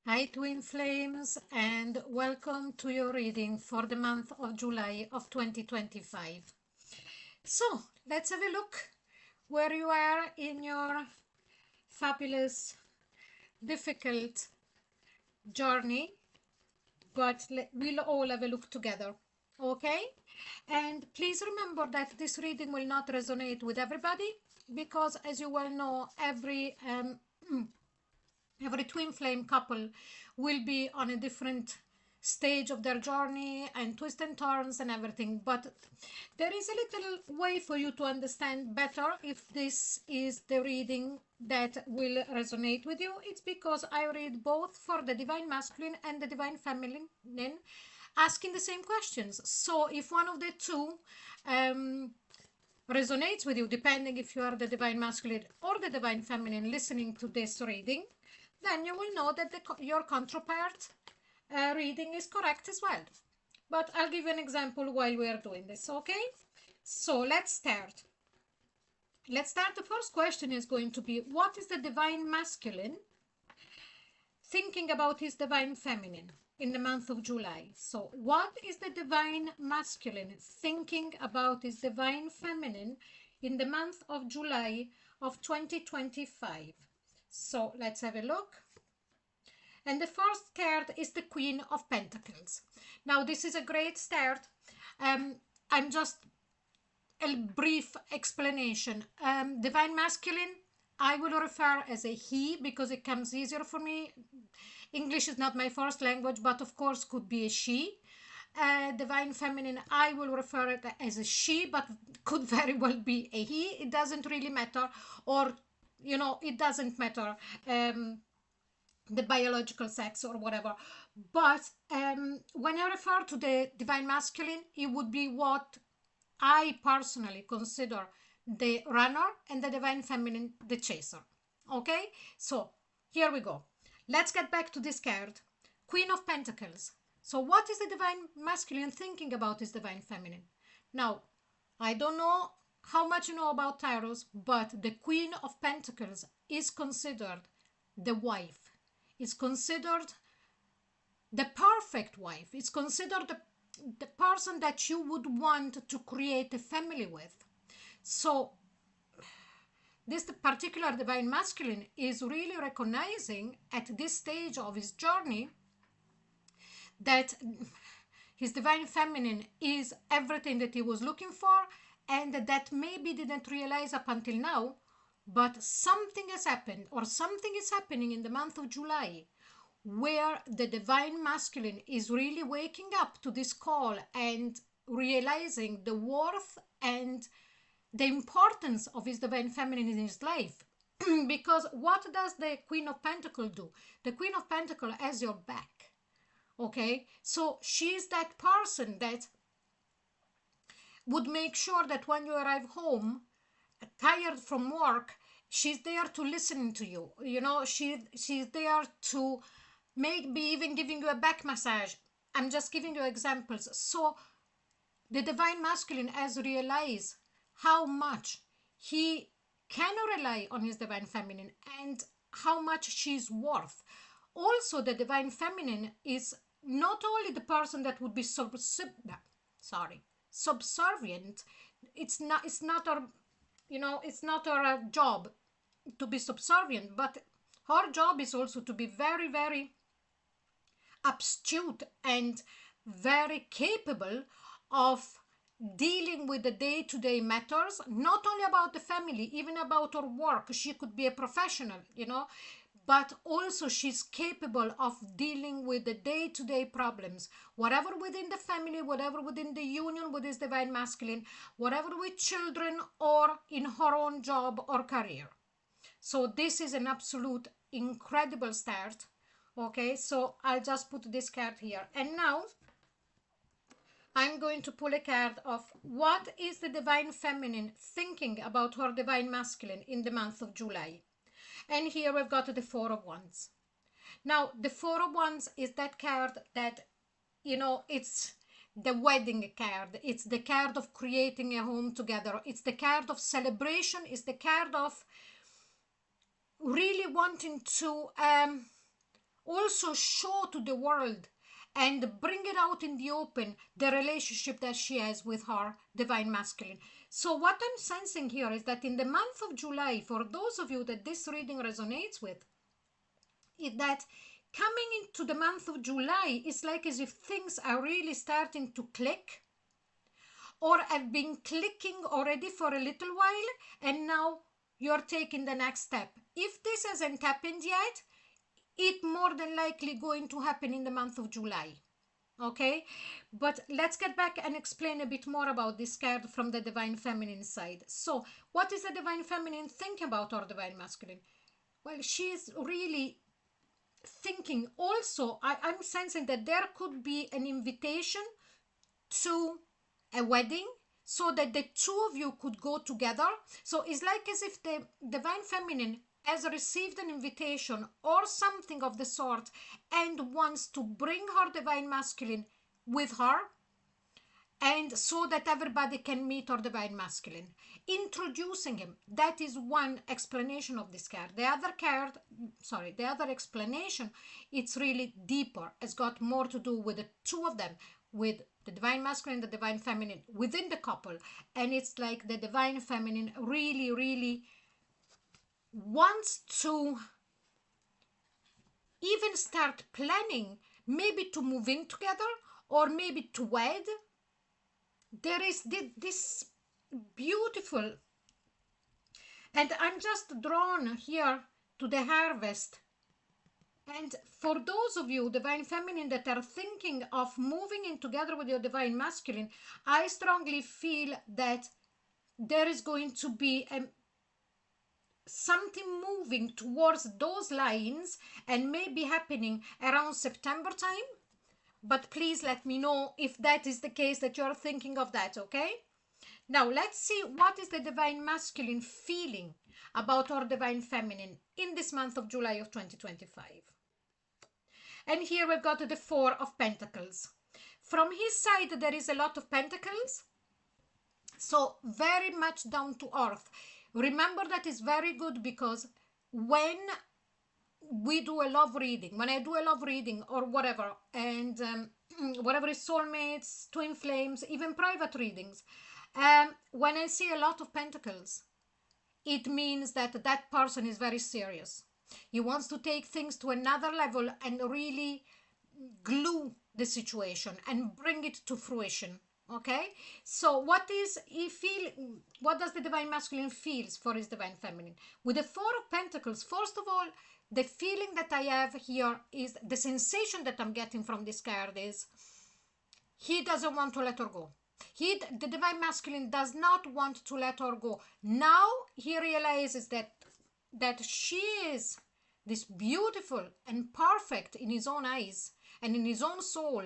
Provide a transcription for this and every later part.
Hi Twin Flames and welcome to your reading for the month of July of 2025. So let's have a look where you are in your fabulous, difficult journey, but we'll all have a look together. Okay? And please remember that this reading will not resonate with everybody because, as you well know, every twin flame couple will be on a different stage of their journey and twists and turns and everything, but there is a little way for you to understand better if this is the reading that will resonate with you. It's because I read both for the divine masculine and the divine feminine, asking the same questions. So if one of the two um, resonates with you, depending if you are the divine masculine or the divine feminine listening to this reading, then you will know that your counterpart reading is correct as well. But I'll give you an example while we are doing this, okay? So let's start. The first question is going to be, what is the divine masculine thinking about his divine feminine in the month of July? So what is the divine masculine thinking about his divine feminine in the month of July of 2025? So let's have a look. And the first card is the Queen of Pentacles. Now, this is a great start. I'm just a brief explanation. Divine Masculine, I will refer as a he because it comes easier for me. English is not my first language, but of course could be a she. Divine Feminine, I will refer it as a she, but could very well be a he. It doesn't really matter, or, it doesn't matter. The biological sex or whatever, but when I refer to the divine masculine, it would be what I personally consider the runner and the divine feminine the chaser. Okay, so here we go. Let's get back to this card, Queen of Pentacles. So what is the divine masculine thinking about his divine feminine? Now, I don't know how much you know about tarot, but the Queen of Pentacles is considered the wife, is considered the perfect wife. It's considered the person that you would want to create a family with. So this particular divine masculine is really recognizing at this stage of his journey that his divine feminine is everything that he was looking for, and that maybe didn't realize up until now, but something has happened, or something is happening in the month of July, where the divine masculine is really waking up to this call and realizing the worth and the importance of his divine feminine in his life. Because what does the Queen of Pentacles do? The Queen of Pentacles has your back. Okay, so she's that person that would make sure that when you arrive home tired from work, she's there to listen to you. She's there to maybe even giving you a back massage. I'm just giving you examples. So the divine masculine has realized how much he can rely on his divine feminine and how much she's worth. Also, the divine feminine is not only the person that would be subservient. It's not our, it's not our job to be subservient, but her job is also to be very, very astute and very capable of dealing with the day-to-day matters, not only about the family, even about her work. She could be a professional, but also she's capable of dealing with the day-to-day problems, whatever within the family, whatever within the union with this divine masculine, whatever with children or in her own job or career. So this is an absolute incredible start. Okay, so I'll just put this card here. And now I'm going to pull a card of what is the divine feminine thinking about her divine masculine in the month of July. And here we've got the Four of Wands. Now, the Four of Wands is that card that, it's the wedding card. It's the card of creating a home together. It's the card of celebration. It's the card of really wanting to also show to the world and bring it out in the open the relationship that she has with her divine masculine. So what I'm sensing here is that in the month of July, for those of you that this reading resonates with, is that coming into the month of July is like as if things are really starting to click, or have been clicking already for a little while, and now you're taking the next step. If this hasn't happened yet, it more than likely going to happen in the month of July. Okay, but let's get back and explain a bit more about this card from the divine feminine side. So what is the divine feminine thinking about our divine masculine? Well, she is really thinking also, I'm sensing that there could be an invitation to a wedding so that the two of you could go together. So it's like as if the divine feminine has received an invitation or something of the sort and wants to bring her divine masculine with her, and so that everybody can meet her divine masculine, introducing him. That is one explanation of this card. The other explanation, it's really deeper. It's got more to do with the two of them, with the divine masculine and the divine feminine within the couple. And it's like the divine feminine really, really wants to even start planning, maybe to move in together or maybe to wed. There is this beautiful, and I'm just drawn here to the harvest. And for those of you divine feminine that are thinking of moving in together with your divine masculine, I strongly feel that there is going to be something moving towards those lines, and maybe happening around September time. But please let me know if that is the case, that you're thinking of that. Okay, now let's see what is the divine masculine feeling about our divine feminine in this month of July of 2025. And here we've got the Four of Pentacles. From his side there is a lot of pentacles, so very much down to earth. Remember, that is very good, because when we do a love reading, when I do a love reading or whatever, and whatever is soulmates, twin flames, even private readings, when I see a lot of pentacles, it means that that person is very serious. He wants to take things to another level and really glue the situation and bring it to fruition. Okay, so what does the divine masculine feels for his divine feminine with the Four of Pentacles? First of all, the feeling that I have here is, the sensation that I'm getting from this card is, he doesn't want to let her go. The divine masculine does not want to let her go. Now he realizes that she is this beautiful and perfect in his own eyes and in his own soul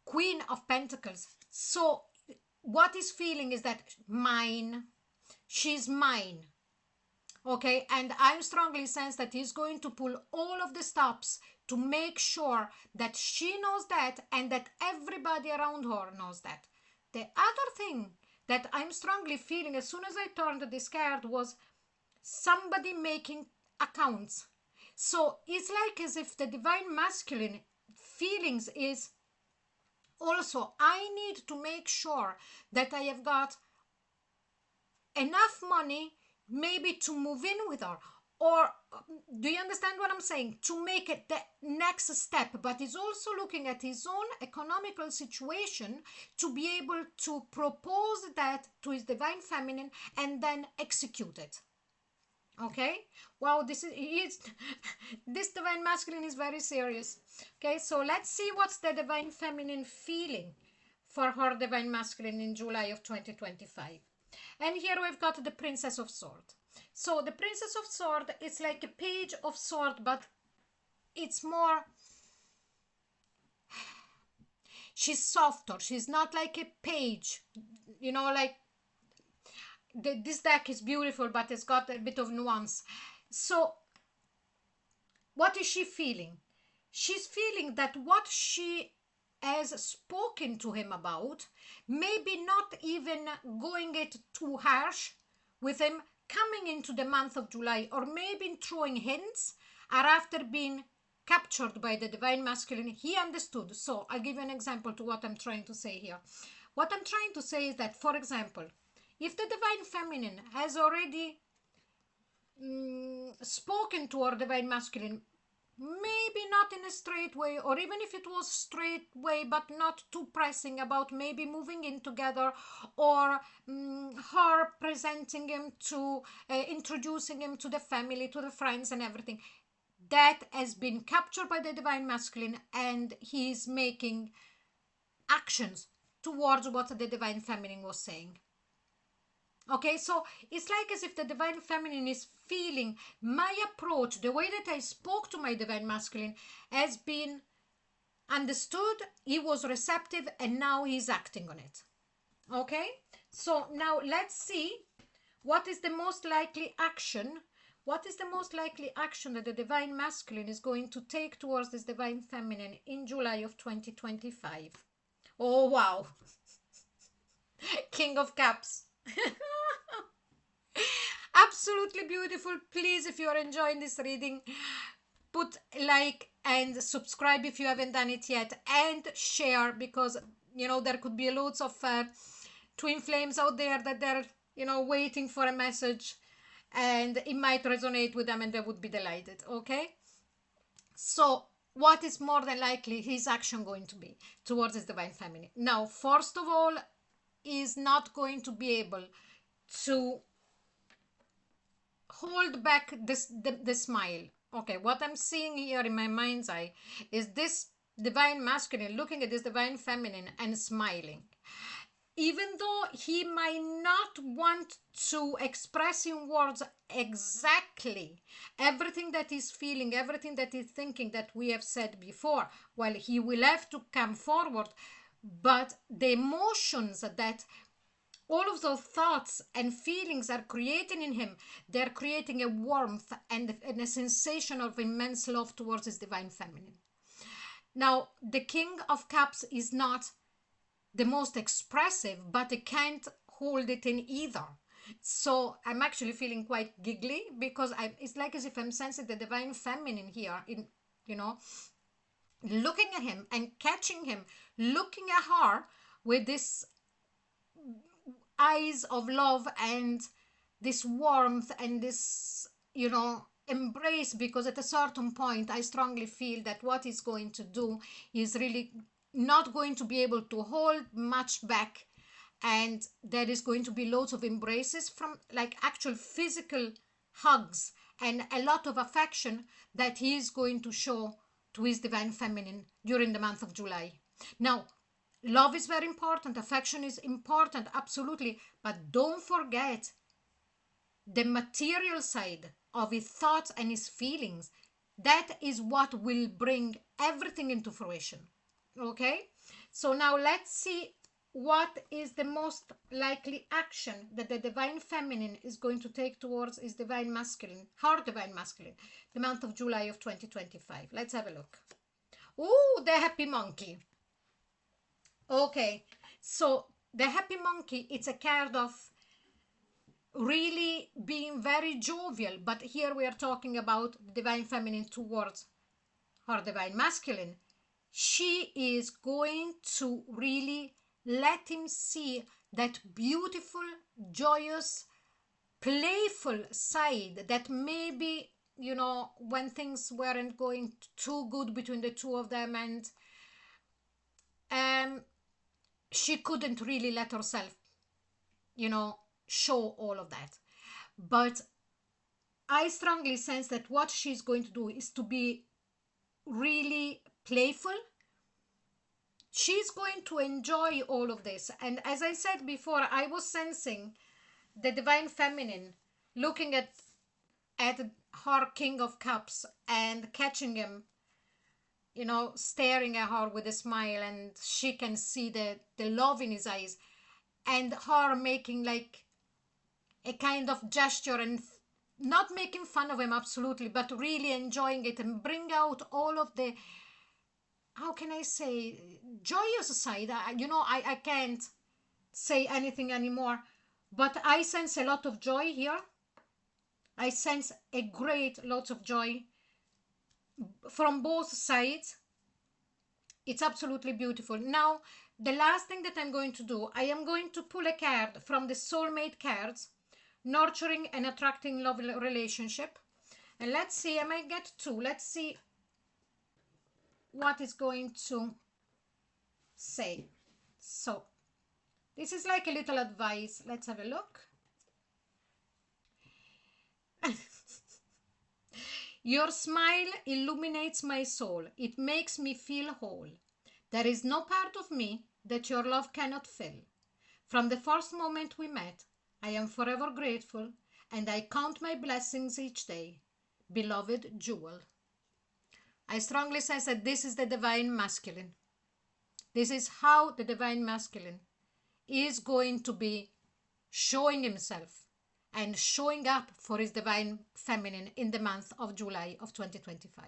Queen of Pentacles. So what he's feeling is that she's mine. Okay, and I strongly sense that he's going to pull all of the stops to make sure that she knows that, and that everybody around her knows that. The other thing that I'm strongly feeling as soon as I turned this card was somebody making accounts. So it's like as if the divine masculine feelings is also, I need to make sure that I have got enough money maybe to move in with her, or do you understand what I'm saying, to make it the next step. But he's also looking at his own economical situation to be able to propose that to his divine feminine and then execute it. Okay, wow, this divine masculine is very serious. Okay, so let's see what's the divine feminine feeling for her divine masculine in July of 2025. And here we've got the Princess of Swords. So the Princess of Swords is like a page of sword, but it's more, she's softer. She's not like a page, you know, like this deck is beautiful, but it's got a bit of nuance. So what is she feeling? She's feeling that what she has spoken to him about, maybe not even going it too harsh with him, coming into the month of July, or maybe throwing hints, are after being captured by the divine masculine, he understood. So I'll give you an example to what I'm trying to say here. What I'm trying to say is that, for example, if the divine feminine has already spoken to our divine masculine, maybe not in a straight way, or even if it was straight way but not too pressing, about maybe moving in together, or her presenting him to introducing him to the family, to the friends and everything, that has been captured by the divine masculine, and he's making actions towards what the divine feminine was saying. Okay, so it's like as if the divine feminine is feeling my approach, the way that I spoke to my divine masculine, has been understood, he was receptive, and now he's acting on it. Okay, so now let's see what is the most likely action. What is the most likely action that the divine masculine is going to take towards this divine feminine in July of 2025? Oh, wow. King of Cups. Absolutely beautiful. Please, if you are enjoying this reading, put like and subscribe if you haven't done it yet, and share, because there could be loads of twin flames out there that they're waiting for a message, and it might resonate with them and they would be delighted. Okay, so what is more than likely his action going to be towards his divine feminine? Now, first of all, is not going to be able to hold back the smile. Okay, what I'm seeing here in my mind's eye is this divine masculine looking at this divine feminine and smiling. Even though he might not want to express in words exactly everything that he's feeling, everything that he's thinking, that we have said before, well, he will have to come forward. But the emotions that all of those thoughts and feelings are creating in him, they're creating a warmth and a sensation of immense love towards his divine feminine. Now, the King of Cups is not the most expressive, but he can't hold it in either. So I'm actually feeling quite giggly, because it's like as if I'm sensing the divine feminine here, in looking at him and catching him, looking at her with this eyes of love and this warmth and this embrace, because at a certain point I strongly feel that what he's going to do is really not going to be able to hold much back, and there is going to be loads of embraces, from like actual physical hugs, and a lot of affection that he is going to show to his divine feminine during the month of July. Now, love is very important, affection is important, absolutely, but don't forget the material side of his thoughts and his feelings. That is what will bring everything into fruition. Okay, so now let's see what is the most likely action that the divine feminine is going to take towards his divine masculine, her divine masculine, the month of July of 2025. Let's have a look. Oh, the happy monkey. Okay, so the happy monkey, it's a card of really being very jovial, but here we are talking about the divine feminine towards her divine masculine. She is going to really let him see that beautiful, joyous, playful side that maybe, when things weren't going too good between the two of them, and she couldn't really let herself, show all of that. But I strongly sense that what she's going to do is to be really playful. She's going to enjoy all of this. And as I said before, I was sensing the divine feminine looking at her King of Cups and catching him, staring at her with a smile, and she can see the love in his eyes, and her making like a kind of gesture, and not making fun of him, absolutely, but really enjoying it, and bring out all of the, how can I say, joyous side. I can't say anything anymore, but I sense a lot of joy here. I sense a great lot of joy from both sides. It's absolutely beautiful. Now, the last thing that I'm going to do, I am going to pull a card from the soulmate cards, nurturing and attracting love relationship. And let's see, I might get two. Let's see what is going to say. So, this is like a little advice. Let's have a look. Your smile illuminates my soul. It makes me feel whole. There is no part of me that your love cannot fill. From the first moment we met, I am forever grateful, and I count my blessings each day. Beloved Jewel. I strongly say that this is the divine masculine. This is how the divine masculine is going to be showing himself and showing up for his divine feminine in the month of July of 2025.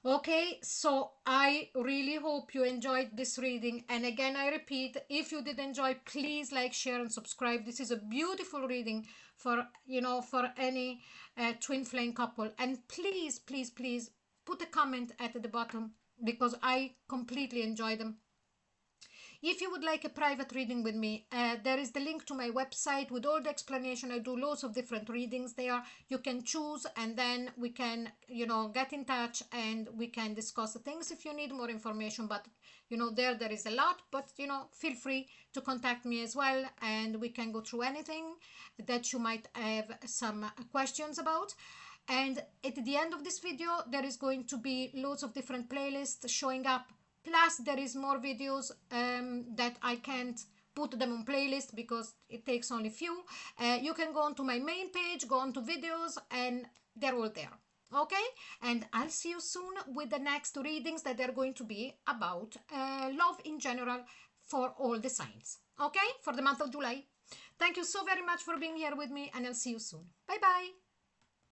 Okay, so I really hope you enjoyed this reading. And again, I repeat, if you did enjoy, please like, share, and subscribe. This is a beautiful reading for, for any twin flame couple. And please, please, please put a comment at the bottom because I completely enjoy them. If you would like a private reading with me, there is the link to my website with all the explanation. I do loads of different readings there. You can choose and then we can, get in touch and we can discuss the things if you need more information. But, there is a lot, but, feel free to contact me as well and we can go through anything that you might have some questions about. And at the end of this video, there is going to be loads of different playlists showing up. Plus, there is more videos that I can't put them on playlist because it takes only few. You can go onto my main page, go onto videos, and they're all there. Okay? And I'll see you soon with the next readings that are going to be about love in general for all the signs. Okay? For the month of July. Thank you so very much for being here with me, and I'll see you soon. Bye-bye.